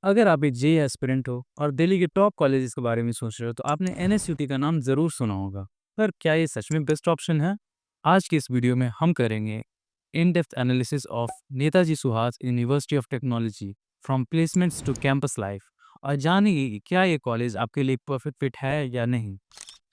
अगर आप एक जेईई एस्पिरेंट हो और दिल्ली के टॉप कॉलेजेस के बारे में सोच रहे हो तो आपने एनएसयूटी का नाम ज़रूर सुना होगा। पर क्या ये सच में बेस्ट ऑप्शन है? आज की इस वीडियो में हम करेंगे in depth analysis of Netaji Suhas university of technology from placements to campus life और जानेंगे कि क्या ये कॉलेज आपके लिए परफेक्ट फिट है या नहीं।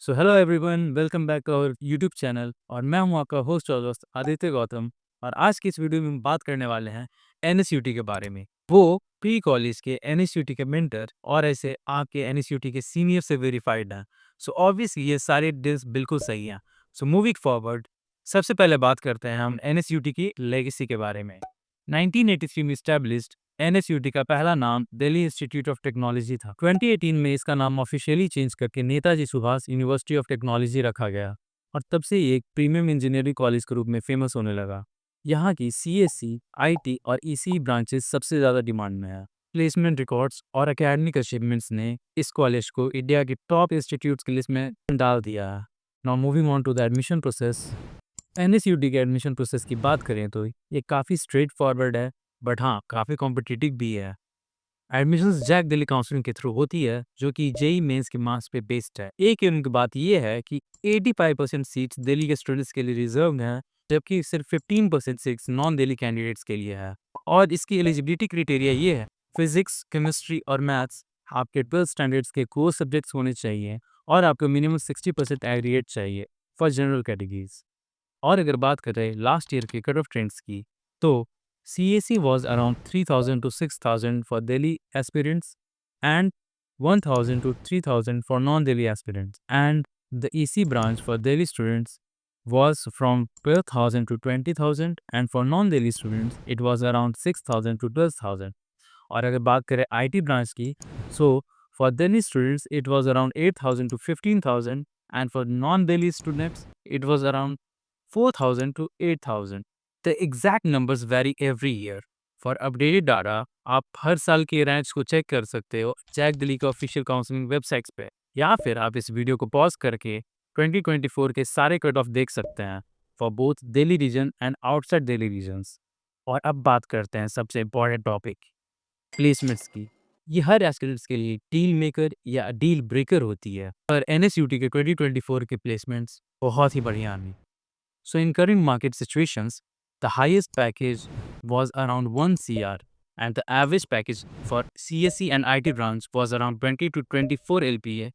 So hello everyone, welcome back to our YouTube channel और मैं हूं आपका होस्ट और दोस्त आदित्य गौतम। और आज की इस वीडियो में हम बात करने वाले हैं एनएसयूटी के बारे में। वो प्री कॉलेज के एनएसयूटी के मेंटर और ऐसे आपके एनएसयूटी के सीनियर से वेरीफाइड हैं। सो ऑब्वियसली ये सारे डिटेल्स बिल्कुल सही हैं। सो मूविंग फॉरवर्ड, सबसे पहले बात करते हैं हम एनएसयूटी की लेगेसी के बारे में। 1983 में स्टैब्लिश्ड एनएसयूटी का पहला नाम दिल्ली इंस्टीट्यूट ऑफ टेक्नोलॉजी था। 2018 में इसका नाम ऑफिशियली चेंज करके Netaji Subhash university of technology रखा गया और तब से ये एक प्रीमियम इंजीनियरिंग कॉलेज के रूप में फेमस होने लगा। यहाँ की सीएससी, आईटी और ईसीई ब्रांचेस सबसे ज़्यादा डिमांड में है। प्लेसमेंट रिकॉर्ड्स और एकेडमिक अचीवमेंट्स ने इस कॉलेज को इंडिया के टॉप इंस्टीट्यूट्स की लिस्ट में डाल दिया है। Now moving on to the admission process. NSUT के एडमिशन प्रोसेस की बात करें तो ये काफ़ी स्ट्रेट फॉरवर्ड है, बट हाँ काफ़ी कॉम्पिटिटिव भी है। एडमिशन्स जैक दिल्ली काउंसलिंग के थ्रू होती है, जो कि जेई मेंस के मार्क्स पे बेस्ड है। एक यूनिक बात यह है कि 85% सीट्स दिल्ली के स्टूडेंट्स के लिए रिजर्व हैं, जबकि सिर्फ 15% सीट्स नॉन दिल्ली कैंडिडेट्स के लिए है। और इसकी एलिजिबिलिटी क्राइटेरिया ये है, फिजिक्स, केमिस्ट्री और मैथ्स आपके 12 स्टैंडर्ड्स के कोर सब्जेक्ट्स होने चाहिए और आपको मिनिमम 60% एग्रीगेट चाहिए फॉर जनरल कैटेगरीज। और अगर बात करें लास्ट ईयर के कट ऑफ ट्रेंड्स की, तो CAC was around 3,000 to 6,000 for Delhi aspirants and 1,000 to 3,000 for non-Delhi aspirants. And the EC branch for Delhi students was from 12,000 to 20,000 and for non-Delhi students it was around 6,000 to 12,000. और अगर बात करें IT branch की, so for Delhi students it was around 8,000 to 15,000 and for non-Delhi students it was around 4,000 to 8,000. The exact numbers vary every year. For updated data, आप हर साल के ranks को check कर सकते हो जैक दिल्ली के ऑफिशियल काउंसलिंग वेबसाइट्स पे, या फिर आप इस वीडियो को पॉज करके 2024 के सारे कट ऑफ देख सकते हैं for both Delhi region and outside Delhi regions. और अब बात करते हैं सबसे इम्पोर्टेंट टॉपिक, प्लेसमेंट्स की। ये हर एस्पिरेंट्स के लिए डील मेकर या डील ब्रेकर होती है, पर एनएसयूटी के 2024 के प्लेसमेंट्स बहुत ही बढ़िया हैं। So in current market situations, the highest package was around 1 CR and the average package for CSE and IT branch was around 20 to 24 LPA,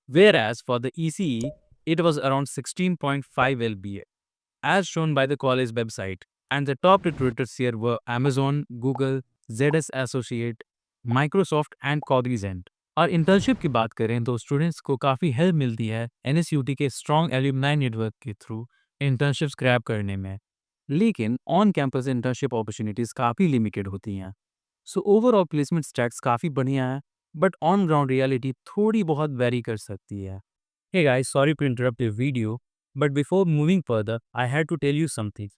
whereas for the ECE, it was around 16.5 LPA, as shown by the college website. And the top recruiters here were Amazon, Google, ZS Associate, Microsoft and Cognizant. और internship की बात करें तो students को काफ़ी help मिलती है NSUT के स्ट्रॉन्ग एल्यूमनाई नेटवर्क के थ्रू इंटर्नशिप्स क्रैब करने में, लेकिन ऑन कैंपस इंटर्नशिप अपॉर्चुनिटीज़ काफ़ी लिमिटेड होती हैं। सो ओवरऑल प्लेसमेंट स्टैट्स काफ़ी बढ़िया है, बट ऑन ग्राउंड रियलिटी थोड़ी बहुत वेरी कर सकती है। Hey guys, sorry to interrupt your video, but before moving further I had to tell you something.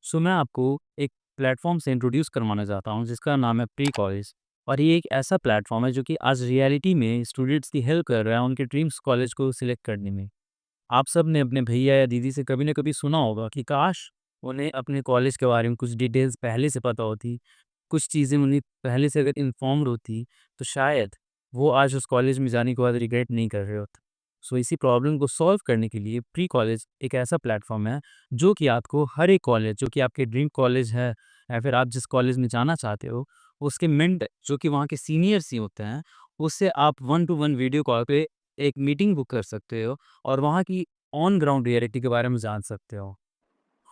So मैं आपको एक प्लेटफॉर्म से इंट्रोड्यूस करवाना चाहता हूँ जिसका नाम है प्री कॉलेज। और ये एक ऐसा प्लेटफॉर्म है जो कि आज रियलिटी में स्टूडेंट्स की हेल्प कर रहा है उनके ड्रीम्स कॉलेज को सिलेक्ट करने में। आप सब ने अपने भैया या दीदी से कभी न कभी सुना होगा कि काश उन्हें अपने कॉलेज के बारे में कुछ डिटेल्स पहले से पता होती, कुछ चीज़ें उन्हें पहले से अगर इन्फॉर्म्ड होती, तो शायद वो आज उस कॉलेज में जाने के बाद रिग्रेट नहीं कर रहे होते। सो इसी प्रॉब्लम को सॉल्व करने के लिए प्री कॉलेज एक ऐसा प्लेटफॉर्म है जो कि आपको हर एक कॉलेज जो कि आपके ड्रीम कॉलेज है या फिर आप जिस कॉलेज में जाना चाहते हो, उसके मेंटर जो कि वहाँ के सीनियर्स ही होते हैं, उससे आप 1 टू 1 वीडियो कॉल पे एक मीटिंग बुक कर सकते हो और वहाँ की ऑन ग्राउंड रियलिटी के बारे में जान सकते हो।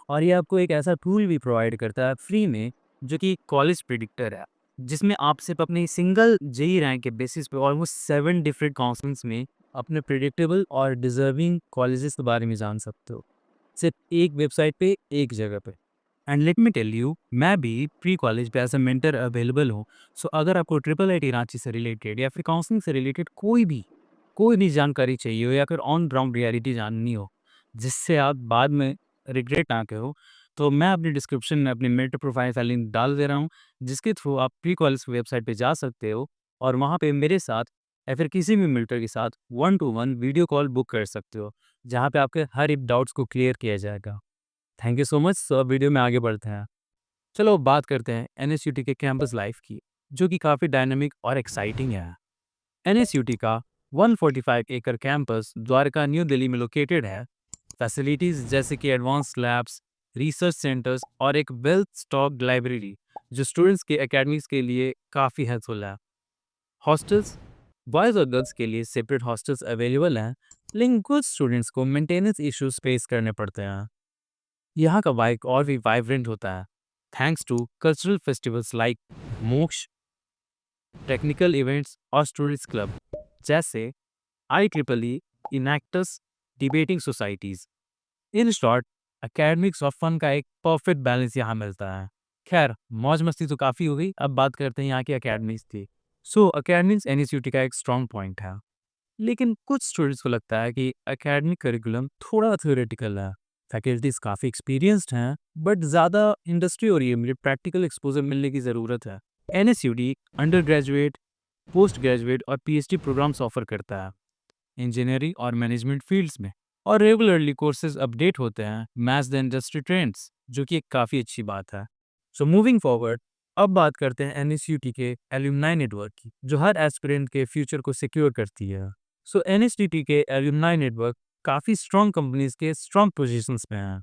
और ये आपको एक ऐसा टूल भी प्रोवाइड करता है फ्री में, जो कि कॉलेज प्रिडिक्टर है, जिसमें आप सिर्फ अपने सिंगल जेई रैंक के बेसिस पे ऑलमोस्ट 7 डिफरेंट काउंसलिंग्स में अपने प्रिडिक्टेबल और डिजर्विंग कॉलेजेस के बारे में जान सकते हो, सिर्फ एक वेबसाइट पे, एक जगह पे। And let me tell you, मैं भी प्री कॉलेज पे एज अ मेंटर अवेलेबल हूँ। सो अगर आपको ट्रिपल आईटी रांची से रिलेटेड या फिर काउंसलिंग से रिलेटेड कोई भी जानकारी चाहिए हो या फिर ऑन ग्राउंड रियलिटी जाननी हो, जिससे आप बाद में रिग्रेट ना करो, तो मैं अपनी डिस्क्रिप्शन में अपनी मेंटर प्रोफाइल का लिंक डाल दे रहा हूँ, जिसके थ्रू आप प्री कॉलेज की वेबसाइट पे जा सकते हो और वहाँ पे मेरे साथ या फिर किसी भी मेंटर के साथ 1 टू 1 वीडियो कॉल बुक कर सकते हो, जहाँ पे आपके हर एक डाउट्स को क्लियर किया जाएगा। Thank you so much. So अब वीडियो में आगे बढ़ते हैं। चलो बात करते हैं एनएसयूटी के कैंपस लाइफ की। जो कि काफ़ी डायनामिक और एक्साइटिंग है। एनएसयूटी का 145 एकड़ कैंपस द्वारका न्यू दिल्ली में लोकेटेड है। फैसिलिटीज जैसे कि एडवांस लैब्स, रिसर्च सेंटर्स और एक वेल स्टॉक्ड लाइब्रेरी जो स्टूडेंट्स के एकेडमिक्स के लिए काफ़ी हेल्पफुल है। हॉस्टल्स, बॉयज़ और गर्ल्स के लिए सेपरेट हॉस्टल्स अवेलेबल हैं, लेकिन कुछ स्टूडेंट्स को मेंटेनेंस इश्यूज फेस करने पड़ते हैं। यहाँ का वाइब और भी वाइब्रेंट होता है, thanks to cultural festivals like Moksha, technical events और स्टूडेंट्स क्लब जैसे IEEE, Enactus, debating societies. In short, academics और फन का एक परफेक्ट बैलेंस यहाँ मिलता है। खैर, मौज मस्ती तो काफ़ी हो गई, अब बात करते हैं यहाँ की एकेडमिक्स की। सो एकेडमिक्स एनएसयूटी का एक स्ट्रॉन्ग पॉइंट है, लेकिन कुछ स्टूडेंट्स को लगता है कि एकेडमिक करिकुलम थोड़ा थ्योरेटिकल है। फैकल्टीज काफ़ी एक्सपीरियंस्ड हैं, बट ज़्यादा इंडस्ट्री ओरिएंटेड प्रैक्टिकल एक्सपोजर मिलने की ज़रूरत है। NSUT under graduate, post graduate और पीएचडी प्रोग्राम्स ऑफर करता है इंजीनियरिंग और मैनेजमेंट फील्ड्स में, और रेगुलरली कोर्सेज अपडेट होते हैं मैच द इंडस्ट्री ट्रेंड्स, जो कि एक काफ़ी अच्छी बात है। सो मूविंग फॉरवर्ड, अब बात करते हैं एनएसयूटी के एल्यूमनाई नेटवर्क की, जो हर एस्पिरेंट के फ्यूचर को सिक्योर करती है। सो एनएसयूटी के एल्यूमनाई नेटवर्क काफ़ी स्ट्रॉन्ग कंपनीज के स्ट्रॉन्ग पोजीशंस में हैं,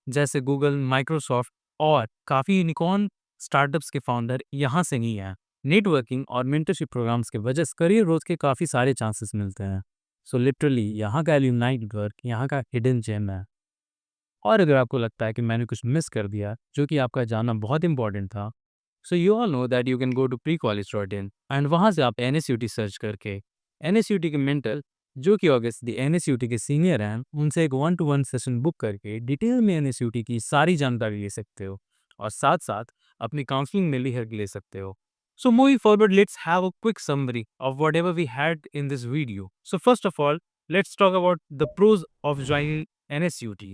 जैसे गूगल, माइक्रोसॉफ्ट और काफ़ी यूनिकॉर्न स्टार्टअप्स के फाउंडर यहाँ से ही हैं। नेटवर्किंग और मेंटरशिप प्रोग्राम्स के वजह से करियर ग्रोथ के काफ़ी सारे चांसेस मिलते हैं। सो लिटरली यहाँ का एल्यूमनाई नेटवर्क यहाँ का हिडन जेम है। और अगर आपको लगता है कि मैंने कुछ मिस कर दिया जो कि आपका जानना बहुत इंपॉर्टेंट था, so you all know that you can go to preccollege.in and वहाँ से आप एनएसयूटी सर्च करके एनएसयूटी के मेंटर, जो कि ऑब्वियसली एनएसयूटी के सीनियर हैं, उनसे एक 1-to-1 सेशन बुक करके डिटेल में एनएसयूटी की सारी जानकारी ले सकते हो और साथ साथ अपनी काउंसलिंग में भी हेल्प ले सकते हो। So moving forward, let's have a quick summary of whatever we had in this video. So first of all, let's talk about the pros of joining NSUT.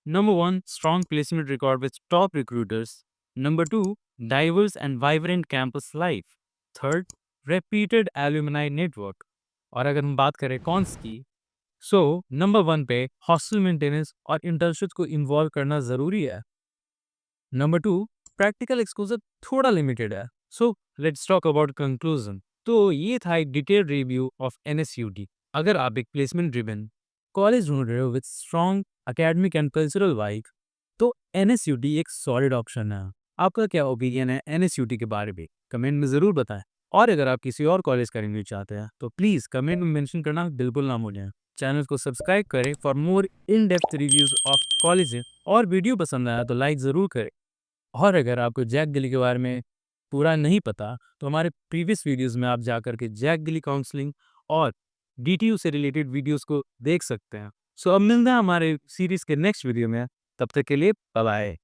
Number one, strong placement record with top recruiters. Number two, diverse and vibrant campus life. Third, repeated alumni network. और अगर हम बात करें cons की, so number one पे hostel maintenance और internship को involve करना ज़रूरी है। नंबर टू, प्रैक्टिकल एक्सपोजर थोड़ा लिमिटेड है। So let's talk about conclusion. तो ये था एक डिटेल रिव्यू ऑफ एनएसयूटी। अगर आप एक प्लेसमेंट ड्रिवन कॉलेज ढूंढ रहे हो with strong academic and cultural vibe, तो एनएसयूटी एक सॉलिड ऑप्शन है। आपका क्या ओपिनियन है एनएसयूटी के बारे में, कमेंट में ज़रूर बताएं। और अगर आप किसी और कॉलेज का रिव्यू चाहते हैं तो प्लीज़ कमेंट में मेंशन करना बिल्कुल ना भूलें। चैनल को सब्सक्राइब करें for more in depth reviews of college, और वीडियो पसंद आया तो लाइक ज़रूर करें। और अगर आपको जैक दिल्ली के बारे में पूरा नहीं पता, तो हमारे प्रीवियस वीडियोस में आप जाकर के जैक दिल्ली काउंसलिंग और डीटीयू से रिलेटेड वीडियोस को देख सकते हैं। सो अब मिलते हैं हमारे सीरीज के नेक्स्ट वीडियो में। तब तक के लिए बाय बाय।